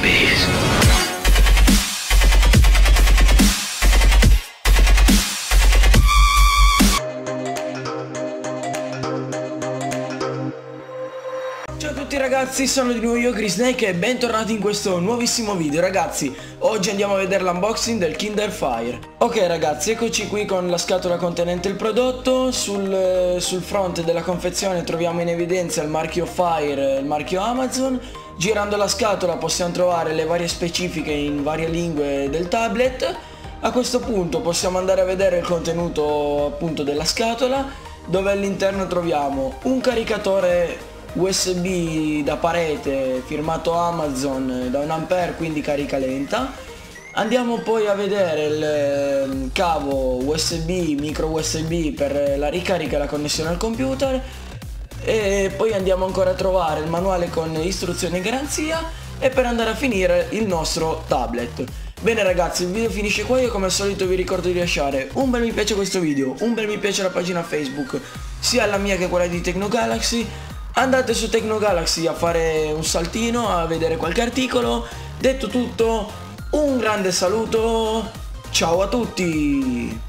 Peace. Ciao a tutti ragazzi, sono di nuovo io Snake e bentornati in questo nuovissimo video. Ragazzi, oggi andiamo a vedere l'unboxing del Kinder Fire. Ok ragazzi, eccoci qui con la scatola contenente il prodotto. Sul fronte della confezione troviamo in evidenza il marchio Fire e il marchio Amazon. Girando la scatola possiamo trovare le varie specifiche in varie lingue del tablet. A questo punto possiamo andare a vedere il contenuto appunto della scatola, dove all'interno troviamo un caricatore USB da parete firmato Amazon da 1 ampere, quindi carica lenta. Andiamo poi a vedere il cavo USB, micro USB per la ricarica e la connessione al computer, e poi andiamo ancora a trovare il manuale con istruzioni e garanzia, e per andare a finire il nostro tablet. Bene ragazzi, il video finisce qua. Io come al solito vi ricordo di lasciare un bel mi piace a questo video, un bel mi piace alla pagina Facebook, sia la mia che quella di TecnoGalaxy. Andate su TecnoGalaxy a fare un saltino, a vedere qualche articolo. Detto tutto, un grande saluto, ciao a tutti!